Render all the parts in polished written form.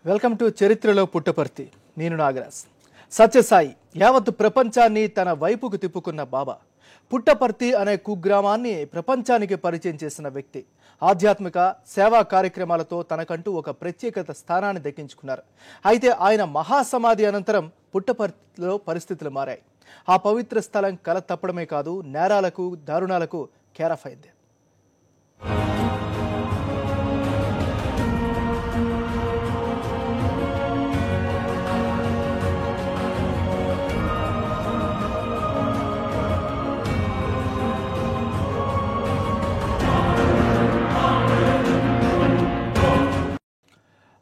Welcome to చరిత్రలో పుట్టపర్తి. నేను నాగరాజ్. సత్యసాయి యావత్ ప్రపంచాన్ని తన వైపుకు తిప్పుకున్న బాబా. పుట్టపర్తి అనే కుగ్రామాన్ని ప్రపంచానికి పరిచయం చేసిన వ్యక్తి. ఆధ్యాత్మిక సేవా కార్యక్రమాలతో తనకంటూ ఒక ప్రత్యేకత స్థానాన్ని దక్కించుకున్నారు. అయితే ఆయన మహాసమాధి అనంతరం పుట్టపర్తిలో పరిస్థితులు మారాయి. ఆ పవిత్ర స్థలం కల తప్పడమే కాదు, నేరాలకు దారుణాలకు కేరాఫ్ అయింది.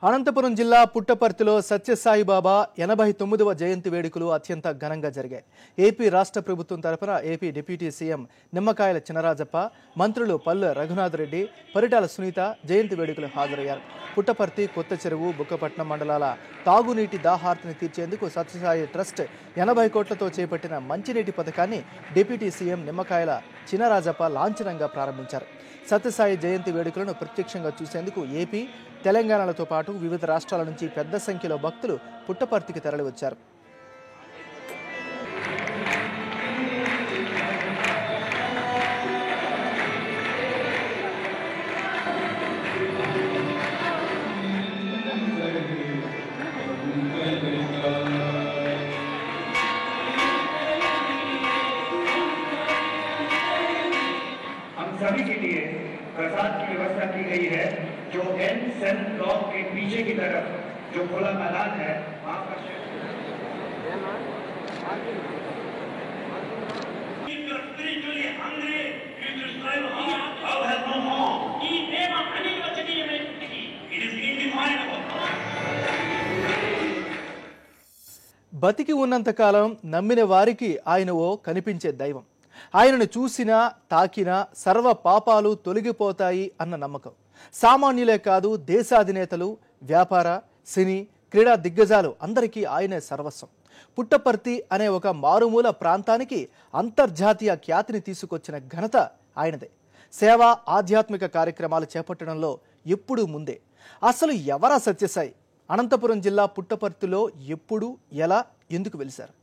అనంతపురం జిల్లా పుట్టపర్తిలో సత్యసాయిబాబా 89వ జయంతి వేడుకలు అత్యంత ఘనంగా జరిగాయి. ఏపీ రాష్ట్ర ప్రభుత్వం తరఫున AP deputy CM Nimmakayala Chinarajappa, మంత్రులు పల్లె రఘునాథ్ రెడ్డి, పరిటాల సునీత జయంతి వేడుకలు హాజరయ్యారు. పుట్టపర్తి, కొత్త చెరువు, బుక్కపట్నం మండలాల తాగునీటి దాహార్తిని తీర్చేందుకు సత్యసాయి ట్రస్ట్ 80 కోట్లతో చేపట్టిన మంచినీటి పథకాన్ని డిప్యూటీ సీఎం నిమ్మకాయల చినరాజప్ప లాంఛనంగా ప్రారంభించారు. సత్యసాయి జయంతి వేడుకలను ప్రత్యక్షంగా చూసేందుకు ఏపీ, తెలంగాణలతో పాటు వివిధ రాష్ట్రాల నుంచి పెద్ద సంఖ్యలో భక్తులు పుట్టపర్తికి తరలివచ్చారు. सभी के लिए प्रसाद की व्यवस्था की गई है। जो एन सेन ब्लॉक के पीछे की तरफ जो खुला मैदान है वहां पर బతికి ఉన్నంతకాలం నమ్మిన వారికి ఆయన ఓ కనిపించే దైవం. ఆయనను చూసినా తాకినా సర్వ పాపాలు తొలగిపోతాయి అన్న నమ్మకం. సామాన్యులే కాదు, దేశాధినేతలు, వ్యాపార, సినీ, క్రీడా దిగ్గజాలు అందరికీ ఆయనే సర్వస్వం. పుట్టపర్తి అనే ఒక మారుమూల ప్రాంతానికి అంతర్జాతీయ ఖ్యాతిని తీసుకొచ్చిన ఘనత ఆయనదే. సేవా, ఆధ్యాత్మిక కార్యక్రమాలు చేపట్టడంలో ఎప్పుడూ ముందే. అసలు ఎవరా సత్యసాయి? అనంతపురం జిల్లా పుట్టపర్తిలో ఎప్పుడు, ఎలా, ఎందుకు వెలిశారు?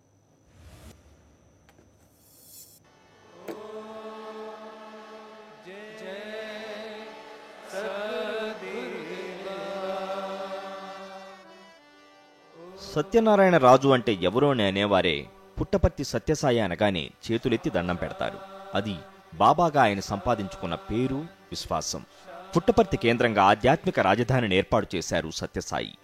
సత్యనారాయణ రాజు అంటే ఎవరో అనేవారే పుట్టపర్తి సత్యసాయి అనగానే చేతులెత్తి దండం పెడతారు. అది బాబాగా ఆయన సంపాదించుకున్న పేరు, విశ్వాసం. పుట్టపర్తి కేంద్రంగా ఆధ్యాత్మిక రాజధానిని ఏర్పాటు చేశారు సత్యసాయి.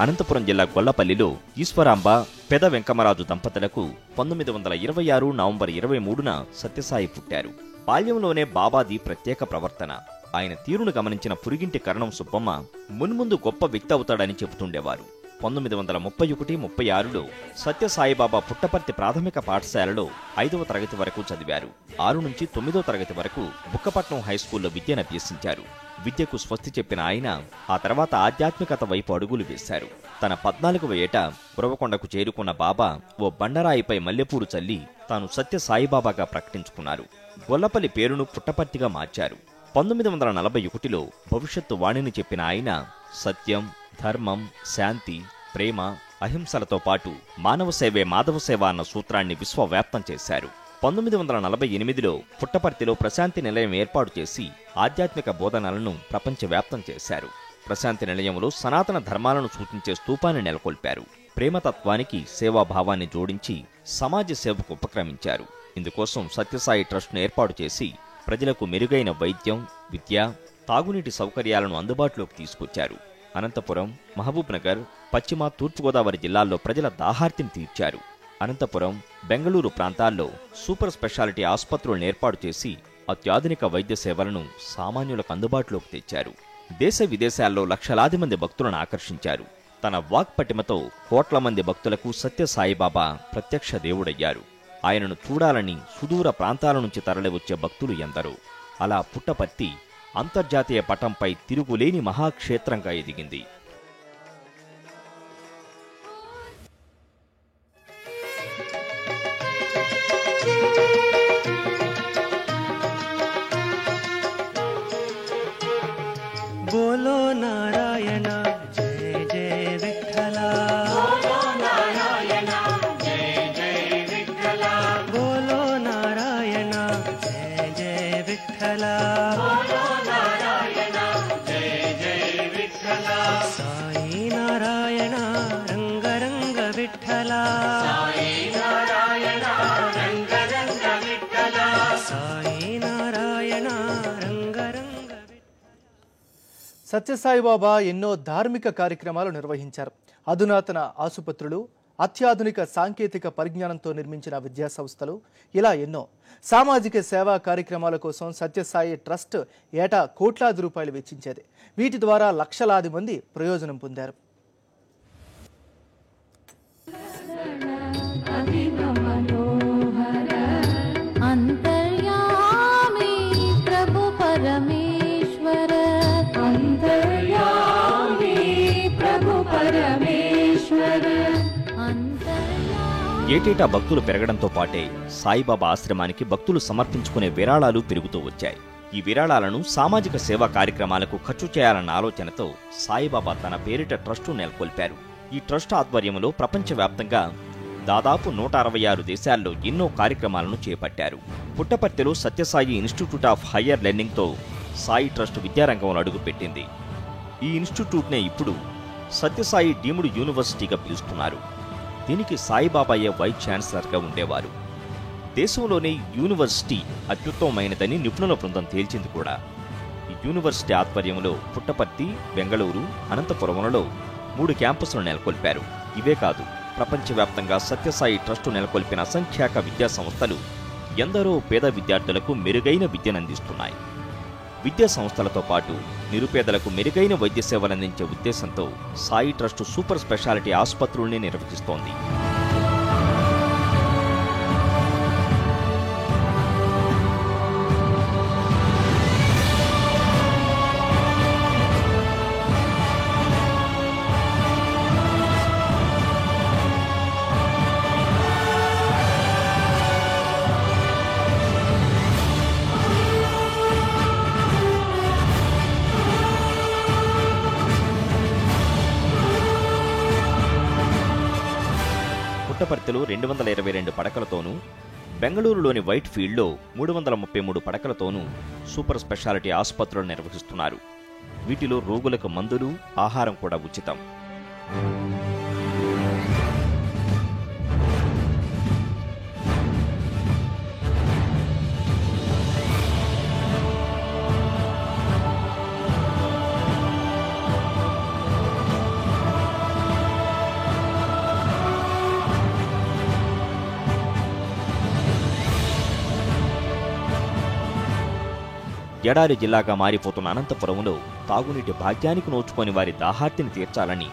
అనంతపురం జిల్లా గొల్లపల్లిలో ఈశ్వరాంబ, పెద వెంకమరాజు దంపతులకు 1926 నవంబర్ 23న సత్యసాయి పుట్టారు. బాల్యంలోనే బాబాది ప్రత్యేక ప్రవర్తన. ఆయన తీరును గమనించిన పురిగింటి కరణం సుబ్బమ్మ మున్ముందు గొప్ప వ్యక్తి అవుతాడని చెబుతుండేవారు. 1931-36లో సత్యసాయిబాబా పుట్టపర్తి ప్రాథమిక పాఠశాలలో 5వ తరగతి వరకు చదివారు. 6 నుంచి 9వ తరగతి వరకు బుక్కపట్నం హైస్కూల్లో విద్యను అభ్యసించారు. విద్యకు స్వస్తి చెప్పిన ఆయన ఆ తర్వాత ఆధ్యాత్మికత వైపు అడుగులు వేశారు. తన 14వ ఏట ఉరవకొండకు చేరుకున్న బాబా ఓ బండరాయిపై మల్లెపూలు చల్లి తాను సత్యసాయిబాబాగా ప్రకటించుకున్నారు. గొల్లపల్లి పేరును పుట్టపర్తిగా మార్చారు. 1941లో భవిష్యత్తు వాణిని చెప్పిన ఆయన సత్యం, ధర్మం, శాంతి, ప్రేమ, అహింసలతో పాటు మానవ సేవే మాధవ సేవ అన్న సూత్రాన్ని విశ్వవ్యాప్తం చేశారు. 1948లో పుట్టపర్తిలో ప్రశాంతి నిలయం ఏర్పాటు చేసి ఆధ్యాత్మిక బోధనలను ప్రపంచవ్యాప్తం చేశారు. ప్రశాంతి నిలయంలో సనాతన ధర్మాలను సూచించే స్తూపాన్ని నెలకొల్పారు. ప్రేమతత్వానికి సేవాభావాన్ని జోడించి సమాజ సేవకు ఉపక్రమించారు. ఇందుకోసం సత్యసాయి ట్రస్ట్ను ఏర్పాటు చేసి ప్రజలకు మెరుగైన వైద్యం, విద్య, తాగునీటి సౌకర్యాలను అందుబాటులోకి తీసుకొచ్చారు. అనంతపురం, మహబూబ్ నగర్, పశ్చిమ, తూర్పుగోదావరి జిల్లాల్లో ప్రజల దాహార్తిని తీర్చారు. అనంతపురం, బెంగళూరు ప్రాంతాల్లో సూపర్ స్పెషాలిటీ ఆసుపత్రులను ఏర్పాటు చేసి అత్యాధునిక వైద్య సేవలను సామాన్యులకు అందుబాటులోకి తెచ్చారు. దేశ విదేశాల్లో లక్షలాది మంది భక్తులను ఆకర్షించారు. తన వాక్పటిమతో కోట్ల మంది భక్తులకు సత్యసాయిబాబా ప్రత్యక్ష దేవుడయ్యారు. ఆయనను చూడాలని సుదూర ప్రాంతాల నుంచి తరలివచ్చే భక్తులు ఎందరో. అలా పుట్టపర్తి అంతర్జాతీయ పటంపై తిరుగులేని మహాక్షేత్రంగా ఎదిగింది. बोलो नारायण जय जय विठ्ठला, बोलो नारायण जय जय विठ्ठला, बोलो नारायण जय जय विठ्ठला, बोलो नारायण जय जय विठ्ठला, साई नारायण रंग रंग विठ्ठला, साई नारायण रंग रंग विठ्ठला, साई नारायण रंग रंग సత్యసాయిబాబా ఎన్నో ధార్మిక కార్యక్రమాలు నిర్వహించారు. అధునాతన ఆసుపత్రులు, అత్యాధునిక సాంకేతిక పరిజ్ఞానంతో నిర్మించిన విద్యా సంస్థలు, ఇలా ఎన్నో సామాజిక సేవా కార్యక్రమాల కోసం సత్యసాయి ట్రస్ట్ ఏటా కోట్లాది రూపాయలు వెచ్చించేది. వీటి ద్వారా లక్షలాది మంది ప్రయోజనం పొందారు. ఏటేటా భక్తులు పెరగడంతో పాటే సాయిబాబా ఆశ్రమానికి భక్తులు సమర్పించుకునే విరాళాలు పెరుగుతూ వచ్చాయి. ఈ విరాళాలను సామాజిక సేవా కార్యక్రమాలకు ఖర్చు చేయాలన్న ఆలోచనతో సాయిబాబా తన పేరిట ట్రస్టు నెలకొల్పారు. ఈ ట్రస్ట్ ఆధ్వర్యంలో ప్రపంచవ్యాప్తంగా దాదాపు 166 దేశాల్లో ఎన్నో కార్యక్రమాలను చేపట్టారు. పుట్టపర్తిలో సత్యసాయి ఇన్స్టిట్యూట్ ఆఫ్ హయ్యర్ లెర్నింగ్తో సాయి ట్రస్ట్ విద్యారంగంలో అడుగుపెట్టింది. ఈ ఇన్స్టిట్యూట్నే ఇప్పుడు సత్యసాయి డీమ్డ్ యూనివర్సిటీగా పిలుస్తున్నారు. దీనికి సాయిబాబాయే వైస్ ఛాన్సలర్గా ఉండేవారు. దేశంలోనే యూనివర్సిటీ అత్యుత్తమమైనదని నిపుణుల బృందం తేల్చింది కూడా. ఈ యూనివర్సిటీ ఆధ్వర్యంలో పుట్టపర్తి, బెంగళూరు, అనంతపురంలో 3 క్యాంపస్లు నెలకొల్పారు. ఇవే కాదు, ప్రపంచవ్యాప్తంగా సత్యసాయి ట్రస్టు నెలకొల్పిన అసంఖ్యాక విద్యా సంస్థలు ఎందరో పేద విద్యార్థులకు మెరుగైన విద్యనందిస్తున్నాయి. విద్యా సంస్థలతో పాటు నిరుపేదలకు మెరుగైన వైద్య సేవలందించే ఉద్దేశంతో సాయి ట్రస్టు సూపర్ స్పెషాలిటీ ఆసుపత్రుల్ని నిర్వహిస్తోంది. పుట్టపర్తిలో 222 పడకలతోనూ, బెంగళూరులోని వైట్ ఫీల్డ్లో 333 పడకలతోనూ సూపర్ స్పెషాలిటీ ఆసుపత్రులు నిర్వహిస్తున్నారు. వీటిలో రోగులకు మందులు, ఆహారం కూడా ఉచితం. ఎడారి జిల్లాగా మారిపోతున్న అనంతపురంలో తాగునీటి భాగ్యానికి నోచుకొని వారి దాహార్తిని తీర్చాలని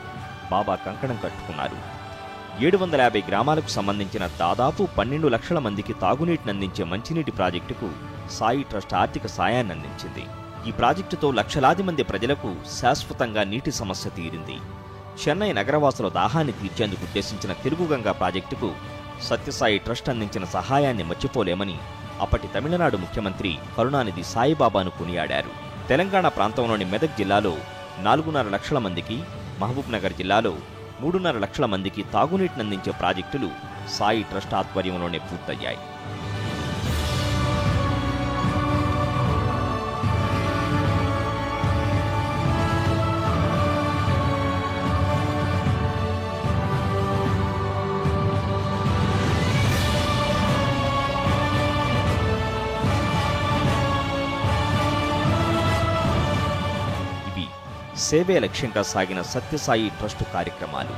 బాబా కంకణం కట్టుకున్నారు. 750 గ్రామాలకు సంబంధించిన దాదాపు 12 లక్షల మందికి తాగునీటినందించే మంచినీటి ప్రాజెక్టుకు సాయి ట్రస్ట్ ఆర్థిక సాయాన్ని అందించింది. ఈ ప్రాజెక్టుతో లక్షలాది మంది ప్రజలకు శాశ్వతంగా నీటి సమస్య తీరింది. చెన్నై నగరవాసుల దాహాన్ని తీర్చేందుకు ఉద్దేశించిన తిరుగుగంగా ప్రాజెక్టుకు సత్యసాయి ట్రస్ట్ అందించిన సహాయాన్ని మర్చిపోలేమని అప్పటి తమిళనాడు ముఖ్యమంత్రి కరుణానిధి సాయిబాబాను కొనియాడారు. తెలంగాణ ప్రాంతంలోని మెదక్ జిల్లాలో 4.5 లక్షల మందికి, మహబూబ్ నగర్ జిల్లాలో 3.5 లక్షల మందికి తాగునీటినందించే ప్రాజెక్టులు సాయి ట్రస్ట్ ఆధ్వర్యంలోనే పూర్తయ్యాయి. సేవే లక్ష్యంగా సాగిన సత్యసాయి ట్రస్టు కార్యక్రమాలు.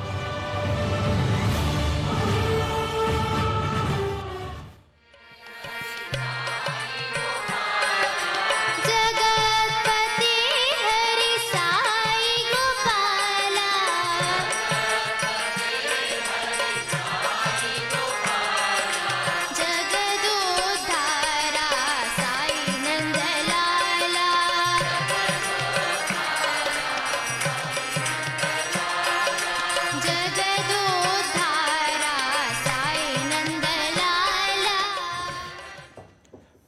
జయ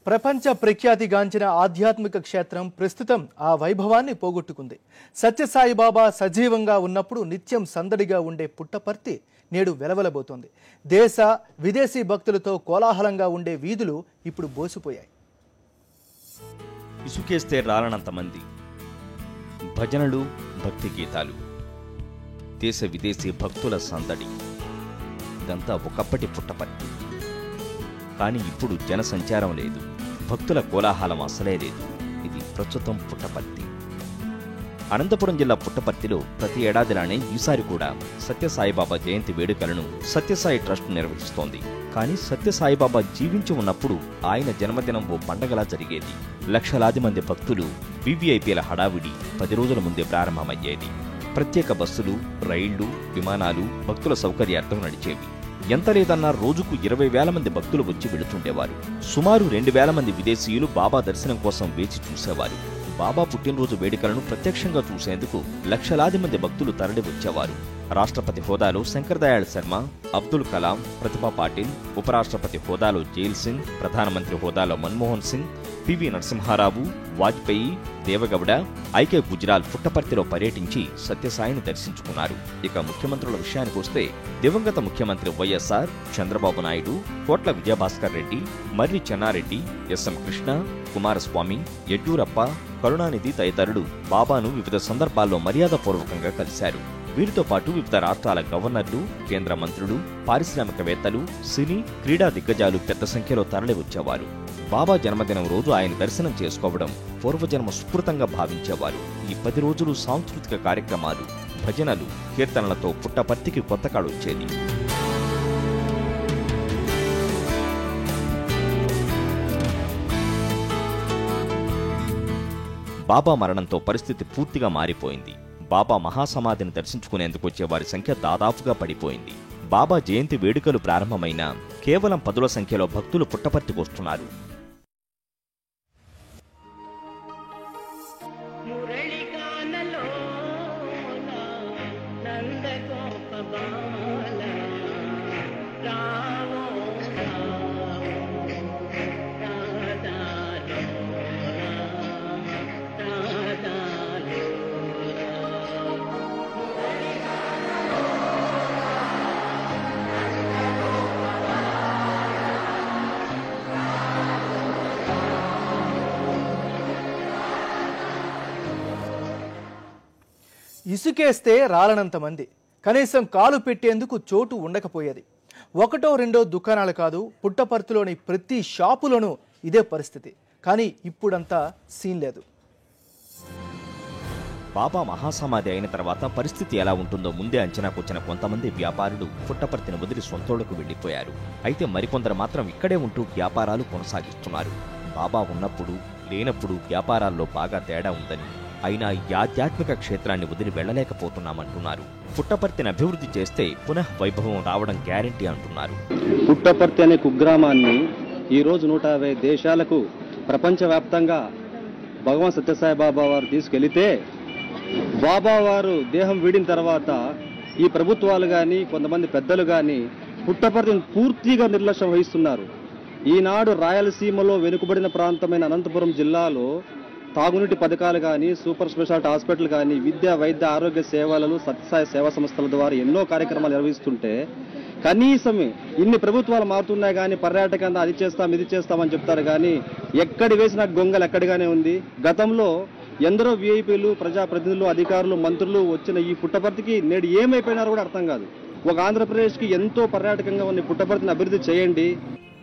ప్రపంచ ప్రఖ్యాతిగాంచిన ఆధ్యాత్మిక క్షేత్రం ప్రస్తుతం ఆ వైభవాన్ని పోగొట్టుకుంది. సత్యసాయిబాబా సజీవంగా ఉన్నప్పుడు నిత్యం సందడిగా ఉండే పుట్టపర్తి నేడు వెలవెలబోతోంది. దేశ విదేశీ భక్తులతో కోలాహలంగా ఉండే వీధులు ఇప్పుడు బోసిపోయాయి. ఇసుకేస్తే రాలనంత మంది, భజనలు, భక్తి గీతాలు, దేశ విదేశీ భక్తుల సందడి, ఇదంతా ఒకప్పటి పుట్టపర్తి. కానీ ఇప్పుడు జనసంచారం లేదు, భక్తుల కోలాహలం అసలే లేదు. ఇది ప్రస్తుతం పుట్టపర్తి. అనంతపురం జిల్లా పుట్టపర్తిలో ప్రతి ఏడాదిలానే ఈసారి కూడా సత్యసాయిబాబా జయంతి వేడుకలను సత్యసాయి ట్రస్ట్ నిర్వహిస్తోంది. కానీ సత్యసాయిబాబా జీవించి ఉన్నప్పుడు ఆయన జన్మదినం ఓ పండగలా జరిగేది. లక్షలాది మంది భక్తులు, వివిఐపీల హడావిడి 10 రోజుల ముందే ప్రారంభమయ్యేది. ప్రత్యేక బస్సులు, రైళ్లు, విమానాలు భక్తుల సౌకర్యార్థం నడిచేవి. ఎంత లేదన్నా రోజుకు 20,000 మంది భక్తులు వచ్చి వెళుతుండేవారు. సుమారు 2,000 మంది విదేశీయులు బాబా దర్శనం కోసం వేచి చూసేవారు. బాబా పుట్టినరోజు వేడుకలను ప్రత్యక్షంగా చూసేందుకు లక్షలాది మంది భక్తులు తరలి వచ్చేవారు. రాష్ట్రపతి హోదాలో శంకర్ దయాళ్ శర్మ, అబ్దుల్ కలాం, ప్రతిభా పాటిల్, ఉపరాష్ట్రపతి హోదాలో జైల్ సింగ్, ప్రధానమంత్రి హోదాలో మన్మోహన్ సింగ్, పివి నరసింహారావు, వాజ్పేయి, దేవగౌడ, ఐకే గుజరాల్ పుట్టపర్తిలో పర్యటించి సత్యసాయిని దర్శించుకున్నారు. ఇక ముఖ్యమంత్రుల విషయానికి వస్తే దివంగత ముఖ్యమంత్రి వైఎస్ఆర్, చంద్రబాబు నాయుడు, కోట్ల విజయభాస్కర్ రెడ్డి, మర్రి చెన్నారెడ్డి, ఎస్ఎం కృష్ణ, కుమారస్వామి, యడ్యూరప్ప, కరుణానిధి తదితరులు బాబాను వివిధ సందర్భాల్లో మర్యాదపూర్వకంగా కలిశారు. వీరితో పాటు వివిధ రాష్ట్రాల గవర్నర్లు, కేంద్ర మంత్రులు, పారిశ్రామికవేత్తలు, సినీ, క్రీడా దిగ్గజాలు పెద్ద సంఖ్యలో తరలి వచ్చేవారు. బాబా జన్మదినం రోజు ఆయన దర్శనం చేసుకోవడం పూర్వజన్మ సుకృతంగా భావించేవారు. ఈ 10 రోజులు సాంస్కృతిక కార్యక్రమాలు, భజనలు, కీర్తనలతో పుట్టపర్తికి కొత్త కాడొచ్చేది. బాబా మరణంతో పరిస్థితి పూర్తిగా మారిపోయింది. బాబా మహాసమాధిని దర్శించుకునేందుకు వచ్చే వారి సంఖ్య దాదాపుగా పడిపోయింది. బాబా జయంతి వేడుకలు ప్రారంభమైన కేవలం 10ల సంఖ్యలో భక్తులు పుట్టపర్తికొస్తున్నారు. ఇసుకేస్తే రాలనంత మంది, కనీసం కాలు పెట్టేందుకు చోటు ఉండకపోయేది. 1-2 దుకాణాలు కాదు, పుట్టపర్తిలోని ప్రతి షాపులోనూ ఇదే పరిస్థితి. కానీ ఇప్పుడంతా సీన్ లేదు. బాబా మహాసమాధి అయిన తర్వాత పరిస్థితి ఎలా ఉంటుందో ముందే అంచనాకొచ్చిన కొంతమంది వ్యాపారులు పుట్టపర్తిని వదిలి సొంతోళ్లకు వెళ్లిపోయారు. అయితే మరికొందరు మాత్రం ఇక్కడే ఉంటూ వ్యాపారాలు కొనసాగిస్తున్నారు. బాబా ఉన్నప్పుడు, లేనప్పుడు వ్యాపారాల్లో బాగా తేడా ఉందని, అయినా ఈ ఆధ్యాత్మిక క్షేత్రాన్ని వదిలి వెళ్లలేకపోతున్నామంటున్నారు. పుట్టపర్తిని అభివృద్ధి చేస్తే పునః వైభవం రావడం గ్యారెంటీ అంటున్నారు. పుట్టపర్తి అనే కుగ్రామాన్ని ఈరోజు 150 దేశాలకు ప్రపంచవ్యాప్తంగా భగవాన్ సత్యసాయి బాబా వారు తీసుకెళ్లితే, బాబా వారు దేహం వీడిన తర్వాత ఈ ప్రభుత్వాలు కానీ కొంతమంది పెద్దలు కానీ పుట్టపర్తిని పూర్తిగా నిర్లక్ష్యం వహిస్తున్నారు. ఈనాడు రాయలసీమలో వెనుకబడిన ప్రాంతమైన అనంతపురం జిల్లాలో తాగునీటి పథకాలు కానీ, సూపర్ స్పెషాలిటీ హాస్పిటల్ కానీ, విద్య, వైద్య, ఆరోగ్య సేవలను సత్యసాయి సేవా సంస్థల ద్వారా ఎన్నో కార్యక్రమాలు నిర్వహిస్తుంటే కనీసం ఇన్ని ప్రభుత్వాలు మారుతున్నాయి కానీ పర్యాటకంగా అది చేస్తాం ఇది చేస్తామని చెప్తారు. కానీ ఎక్కడి వేసిన గొంగలు ఎక్కడిగానే ఉంది. గతంలో ఎందరో విఐపీలు, ప్రజాప్రతినిధులు, అధికారులు, మంత్రులు వచ్చిన ఈ పుట్టపర్తికి నేడు ఏమైపోయినారో కూడా అర్థం కాదు. ఒక ఆంధ్రప్రదేశ్కి ఎంతో పర్యాటకంగా ఉన్న పుట్టపర్తిని అభివృద్ధి చేయండి.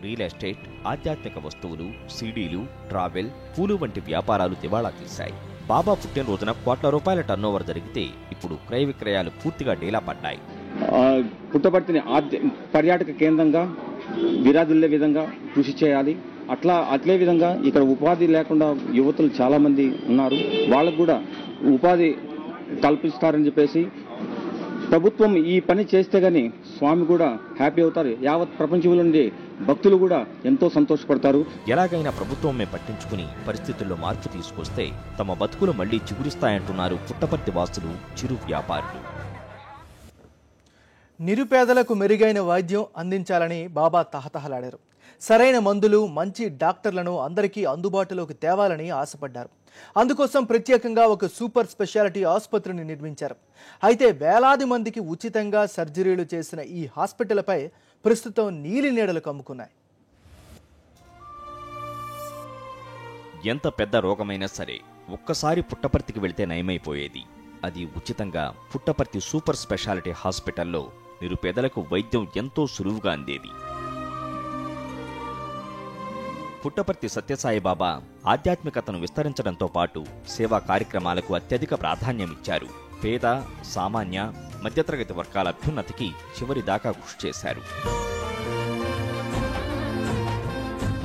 రియల్ ఎస్టేట్, ఆధ్యాత్మిక వస్తువులు, సీడీలు, ట్రావెల్, పూలు వంటి వ్యాపారాలు దివాళా తీశాయి. బాబా పుట్టినరోజున కోట్ల రూపాయల టర్నోవర్ జరిగితే ఇప్పుడు క్రయ విక్రయాలు పూర్తిగా డీలా పడ్డాయి. పుట్టపర్తిని పర్యాటక కేంద్రంగా విరాజిల్లే విధంగా కృషి చేయాలి. అట్లే విధంగా ఇక్కడ ఉపాధి లేకుండా యువతులు చాలా మంది ఉన్నారు. వాళ్ళకు కూడా ఉపాధి కల్పిస్తారని చెప్పేసి ప్రభుత్వం ఈ పని చేస్తే గానీ స్వామి కూడా హ్యాపీ అవుతారు. యావత్ ప్రపంచంలో నుండి భక్తులు కూడా ఎంతో సంతోషపడతారు. ఎలాగైనా ప్రభుత్వమే పట్టించుకుని పరిస్థితుల్లో మార్పు తీసుకొస్తే తమ బతుకులు మళ్లీ చిగురిస్తాయంటున్నారు పుట్టపర్తి వాసులు, చిరు వ్యాపారులు. నిరుపేదలకు మెరుగైన వైద్యం అందించాలని బాబా తహతహలాడారు. సరైన మందులు, మంచి డాక్టర్లను అందరికీ అందుబాటులోకి తేవాలని ఆశపడ్డారు. అందుకోసం ప్రత్యేకంగా ఒక సూపర్ స్పెషాలిటీ ఆసుపత్రిని నిర్మించారు. అయితే వేలాది మందికి ఉచితంగా సర్జరీలు చేసిన ఈ హాస్పిటల్పై ప్రస్తుతం నీలి నీడలు కమ్ముకున్నాయి. ఎంత పెద్ద రోగమైనా సరే ఒక్కసారి పుట్టపర్తికి వెళితే నయమైపోయేది. అది ఉచితంగా పుట్టపర్తి సూపర్ స్పెషాలిటీ హాస్పిటల్లో నిరుపేదలకు వైద్యం ఎంతో సులువుగా అందేది. పుట్టపర్తి సత్యసాయిబాబా ఆధ్యాత్మికతను విస్తరించడంతో పాటు సేవా కార్యక్రమాలకు అత్యధిక ప్రాధాన్యమిచ్చారు. పేద, సామాన్య, మధ్యతరగతి వర్గాల అభ్యున్నతికి చివరిదాకా కృషి చేశారు.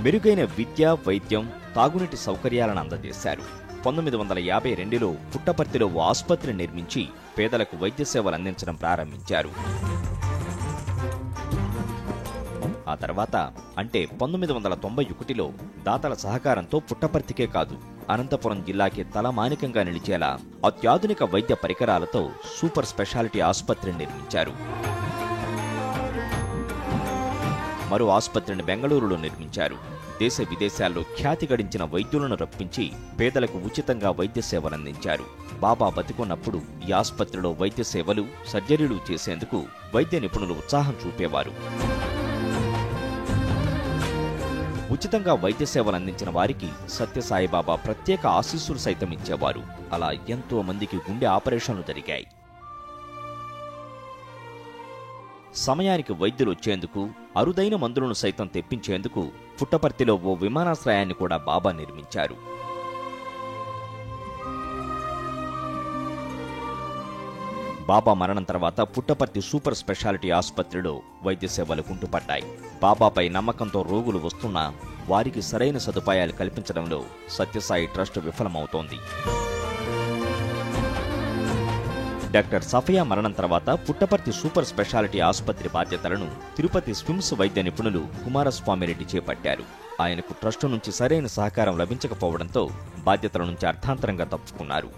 మెరుగైన విద్య, వైద్యం, తాగునీటి సౌకర్యాలను అందజేశారు. 1952లో పుట్టపర్తిలో ఓ ఆసుపత్రి నిర్మించి పేదలకు వైద్య సేవలు అందించడం ప్రారంభించారు. ఆ తర్వాత అంటే 1991లో దాతల సహకారంతో పుట్టపర్తికే కాదు అనంతపురం జిల్లాకి తలమానికంగా నిలిచేలా అత్యాధునిక వైద్య పరికరాలతో సూపర్ స్పెషాలిటీ ఆసుపత్రిని నిర్మించారు. మరో ఆసుపత్రిని బెంగళూరులో నిర్మించారు. దేశ విదేశాల్లో ఖ్యాతి గడించిన వైద్యులను రప్పించి పేదలకు ఉచితంగా వైద్య సేవలందించారు. బాబా బతికున్నప్పుడు ఈ ఆసుపత్రిలో వైద్య సేవలు, సర్జరీలు చేసేందుకు వైద్య నిపుణులు ఉత్సాహం చూపేవారు. ఉచితంగా వైద్య సేవలు అందించిన వారికి సత్యసాయిబాబా ప్రత్యేక ఆశీస్సులు సైతం ఇచ్చేవారు. అలా ఎంతో మందికి గుండె ఆపరేషన్లు జరిగాయి. సమయానికి వైద్యులు వచ్చేందుకు, అరుదైన మందులను సైతం తెప్పించేందుకు పుట్టపర్తిలో ఓ విమానాశ్రయాన్ని కూడా బాబా నిర్మించారు. బాబా మరణం తర్వాత పుట్టపర్తి సూపర్ స్పెషాలిటీ ఆసుపత్రిలో వైద్య సేవలు కుంటుపడ్డాయి. బాబాపై నమ్మకంతో రోగులు వస్తున్నా వారికి సరైన సదుపాయాలు కల్పించడంలో సత్యసాయి ట్రస్ట్ విఫలమవుతోంది. డాక్టర్ సఫియా మరణం తర్వాత పుట్టపర్తి సూపర్ స్పెషాలిటీ ఆసుపత్రి బాధ్యతలను తిరుపతి స్విమ్స్ వైద్య నిపుణులు కుమారస్వామిరెడ్డి చేపట్టారు. ఆయనకు ట్రస్టు నుంచి సరైన సహకారం లభించకపోవడంతో బాధ్యతల నుంచి అర్థాంతరంగా తప్పుకున్నారు.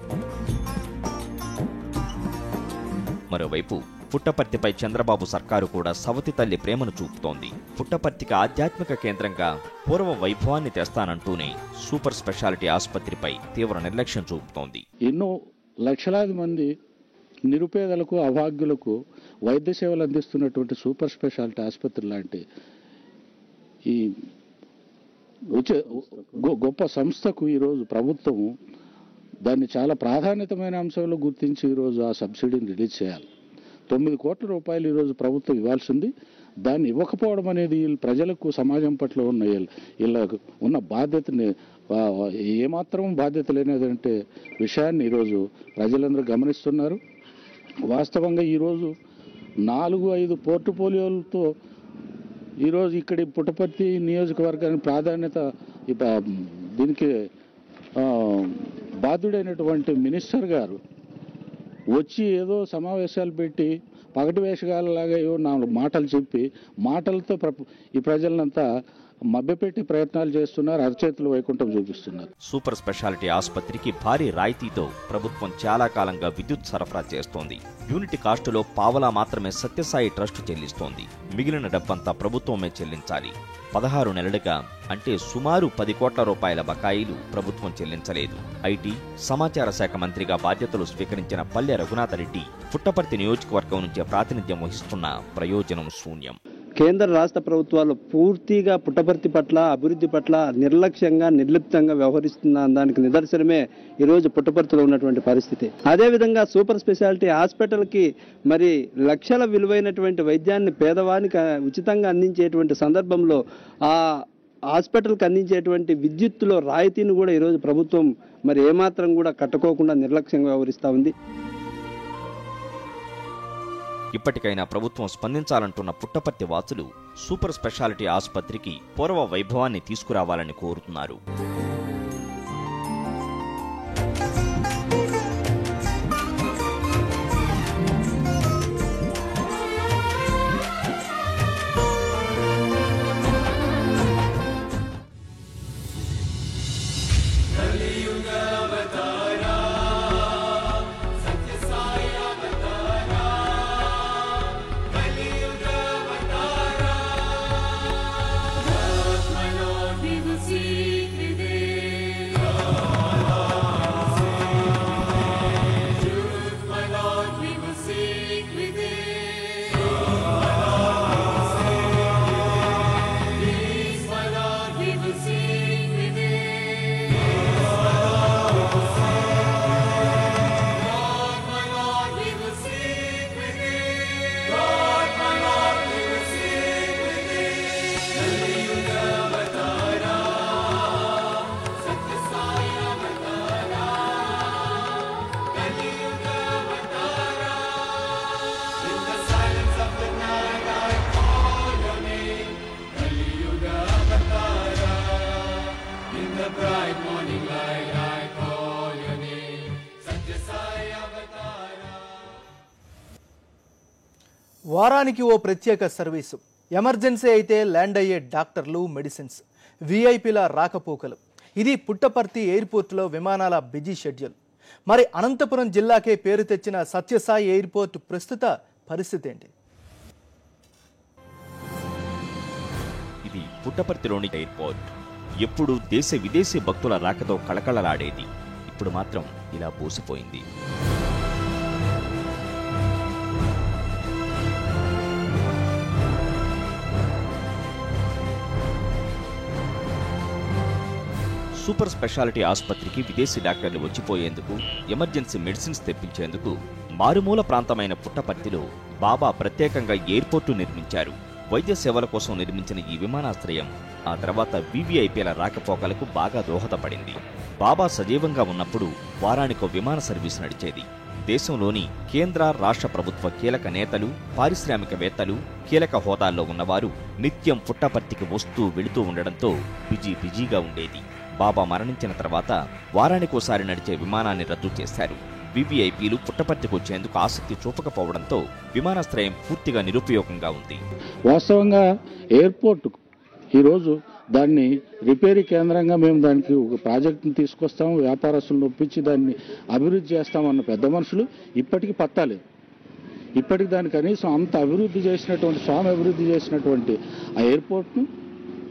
మరోవైపు పుట్టపర్తిపై చంద్రబాబు సర్కారు కూడా సవతి తల్లి ప్రేమను చూపుతోంది. పుట్టపర్తికి ఆధ్యాత్మిక కేంద్రంగా పూర్వ వైభవాన్ని తెస్తానంటూనే సూపర్ స్పెషాలిటీ ఆసుపత్రిపై తీవ్ర నిర్లక్ష్యం చూపుతోంది. ఎన్నో లక్షలాది మంది నిరుపేదలకు, అభాగ్యులకు వైద్య సేవలు అందిస్తున్నటువంటి సూపర్ స్పెషాలిటీ ఆసుపత్రి లాంటి ఈ గొప్ప సంస్థకు ఈరోజు ప్రభుత్వం దాన్ని చాలా ప్రాధాన్యతమైన అంశంలో గుర్తించి ఈరోజు ఆ సబ్సిడీని రిలీజ్ చేయాలి. 9 కోట్ల రూపాయలు ఈరోజు ప్రభుత్వం ఇవ్వాల్సింది. దాన్ని ఇవ్వకపోవడం అనేది ప్రజలకు, సమాజం పట్ల ఉన్న బాధ్యతని ఏమాత్రం బాధ్యత లేనిదంటే విషయాన్ని ఈరోజు ప్రజలందరూ గమనిస్తున్నారు. వాస్తవంగా ఈరోజు 4-5 పోర్టుఫోలియోలతో ఈరోజు ఇక్కడి పుట్టపర్తి నియోజకవర్గానికి ప్రాధాన్యత దీనికి బాధ్యుడైనటువంటి మినిస్టర్ గారు వచ్చి ఏదో సమావేశాలు పెట్టి పగటి వేషగాలలాగా ఏవో 4 మాటలు చెప్పి మాటలతో ఈ ప్రజలంతా మభ్యపెట్టి ప్రయత్నాలు చేస్తున్నారు. అరచేతులు వైకుంఠం చూపిస్తున్నారు. సూపర్ స్పెషాలిటీ ఆసుపత్రికి భారీ రాయితీతో ప్రభుత్వం చాలా కాలంగా విద్యుత్ సరఫరా చేస్తోంది. యూనిట్ కాస్టులో పావలా మాత్రమే సత్యసాయి ట్రస్ట్ చెల్లిస్తోంది. మిగిలిన డబ్బంతా ప్రభుత్వమే చెల్లించాలి. 16 నెలలుగా అంటే సుమారు 10 కోట్ల రూపాయల బకాయిలు ప్రభుత్వం చెల్లించలేదు. ఐటీ, సమాచార శాఖ మంత్రిగా బాధ్యతలు స్వీకరించిన పల్లె రఘునాథరెడ్డి పుట్టపర్తి నియోజకవర్గం నుంచి ప్రాతినిధ్యం వహిస్తున్న ప్రయోజనం శూన్యం. కేంద్ర రాష్ట్ర ప్రభుత్వాలు పూర్తిగా పుట్టపర్తి పట్ల, అభివృద్ధి పట్ల నిర్లక్ష్యంగా, నిర్లిప్తంగా వ్యవహరిస్తున్న దానికి నిదర్శనమే ఈరోజు పుట్టపర్తిలో ఉన్నటువంటి పరిస్థితి. అదేవిధంగా సూపర్ స్పెషాలిటీ హాస్పిటల్కి మరి లక్షల విలువైనటువంటి వైద్యాన్ని పేదవానికి ఉచితంగా అందించేటువంటి సందర్భంలో ఆ హాస్పిటల్కి అందించేటువంటి విద్యుత్తులో రాయితీని కూడా ఈరోజు ప్రభుత్వం మరి ఏమాత్రం కూడా కట్టుకోకుండా నిర్లక్ష్యంగా వ్యవహరిస్తూ ఉంది. ఇప్పటికైనా ప్రభుత్వం స్పందించాలంటున్న పుట్టపర్తి వాసులు సూపర్ స్పెషాలిటీ ఆసుపత్రికి పూర్వ వైభవాన్ని తీసుకురావాలని కోరుతున్నారు. In the bright morning light, I call your name. Satya Sai Avatara. వారానికి ఓ ప్రత్యేక సర్వీసు. ఎమర్జెన్సీ అయితే ల్యాండ్ అయ్యే డాక్టర్లు, మెడిసిన్స్, వీఐపీల రాకపోకలు. ఇది పుట్టపర్తి ఎయిర్పోర్టులో విమానాల బిజీ షెడ్యూల్. మరి అనంతపురం జిల్లాకే పేరు తెచ్చిన సత్యసాయి ఎయిర్పోర్ట్ ప్రస్తుత పరిస్థితి ఏంటి? ఇది పుట్టపర్తిలోని ఎయిర్పోర్ట్. ఎప్పుడు దేశ విదేశీ భక్తుల రాకతో కళకళలాడేది. ఇప్పుడు మాత్రం ఇలా బోసిపోయింది. సూపర్ స్పెషాలిటీ ఆసుపత్రికి విదేశీ డాక్టర్లు వచ్చిపోయేందుకు, ఎమర్జెన్సీ మెడిసిన్స్ తెప్పించేందుకు మారుమూల ప్రాంతమైన పుట్టపర్తిలో బాబా ప్రత్యేకంగా ఎయిర్పోర్టు నిర్మించారు. వైద్య సేవల కోసం నిర్మించిన ఈ విమానాశ్రయం ఆ తర్వాత వీవీఐపీల రాకపోకలకు బాగా దోహదపడింది. బాబా సజీవంగా ఉన్నప్పుడు వారానికో విమాన సర్వీసు నడిచేది. దేశంలోని కేంద్ర, రాష్ట్ర ప్రభుత్వ కీలక నేతలు, పారిశ్రామికవేత్తలు, కీలక హోదాల్లో ఉన్నవారు నిత్యం పుట్టపర్తికి వస్తూ వెళుతూ ఉండడంతో బిజీగా ఉండేది. బాబా మరణించిన తర్వాత వారానికోసారి నడిచే విమానాన్ని రద్దు చేశారు. వీవీఐపీలు పుట్టపర్తికి వచ్చేందుకు ఆసక్తి చూపకపోవడంతో విమానాశ్రయం పూర్తిగా నిరుపయోగంగా ఉంది. వాస్తవంగా ఎయిర్పోర్ట్ ఈరోజు దాన్ని రిపేరీ కేంద్రంగా మేము దానికి ఒక ప్రాజెక్టును తీసుకొస్తాము, వ్యాపారస్తులను ఒప్పించి దాన్ని అభివృద్ధి చేస్తామన్న పెద్ద మనుషులు ఇప్పటికీ పత్తాలేదు. ఇప్పటికి దాన్ని కనీసం అంత అభివృద్ధి చేసినటువంటి, స్వామి అభివృద్ధి చేసినటువంటి ఆ ఎయిర్పోర్ట్ను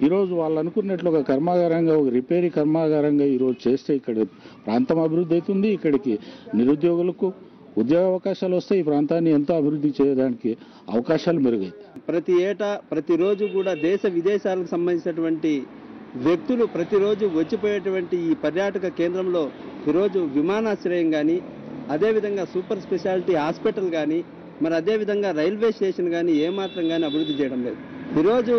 ఈరోజు వాళ్ళు అనుకున్నట్లు ఒక కర్మాగారంగా, ఒక రిపేరీ కర్మాగారంగా ఈరోజు చేస్తే ఇక్కడ ప్రాంతం అభివృద్ధి అవుతుంది. ఇక్కడికి నిరుద్యోగులకు ఉద్యోగ అవకాశాలు వస్తాయి. ఈ ప్రాంతాన్ని ఎంతో అభివృద్ధి చేయడానికి అవకాశాలు మెరుగైతాయి. ప్రతి ఏటా ప్రతిరోజు కూడా దేశ విదేశాలకు సంబంధించినటువంటి వ్యక్తులు ప్రతిరోజు వచ్చిపోయేటువంటి ఈ పర్యాటక కేంద్రంలో ఈరోజు విమానాశ్రయం కానీ, అదేవిధంగా సూపర్ స్పెషాలిటీ హాస్పిటల్ కానీ, మరి అదేవిధంగా రైల్వే స్టేషన్ కానీ ఏమాత్రం కానీ అభివృద్ధి చేయడం లేదు. ఈరోజు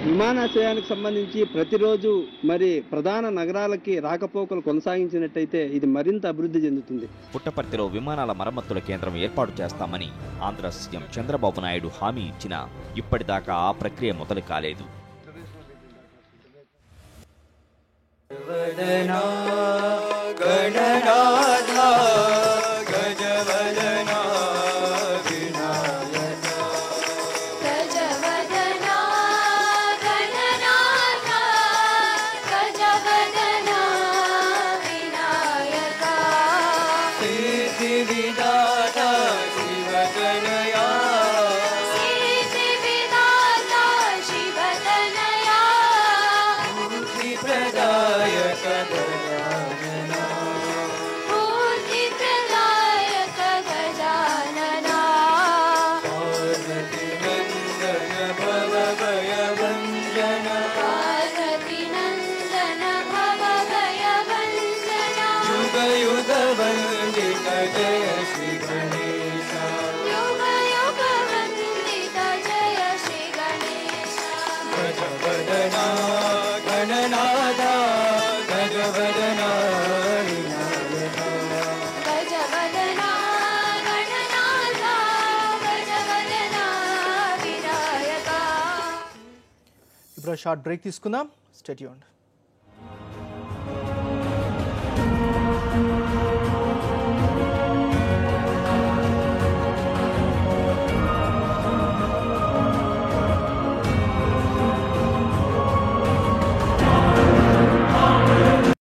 విమానాశ్రయానికి సంబంధించి ప్రతిరోజు మరి ప్రధాన నగరాలకి రాకపోకలు కొనసాగించినట్టయితే ఇది మరింత అభివృద్ధి చెందుతుంది. పుట్టపర్తిలో విమానాల మరమ్మతుల కేంద్రం ఏర్పాటు చేస్తామని ఆంధ్ర సీఎం చంద్రబాబు నాయుడు హామీ ఇచ్చినా ఇప్పటిదాకా ఆ ప్రక్రియ మొదలు కాలేదు. ఇప్పుడు షార్ట్ బ్రేక్ తీసుకుందాం. Stay tuned.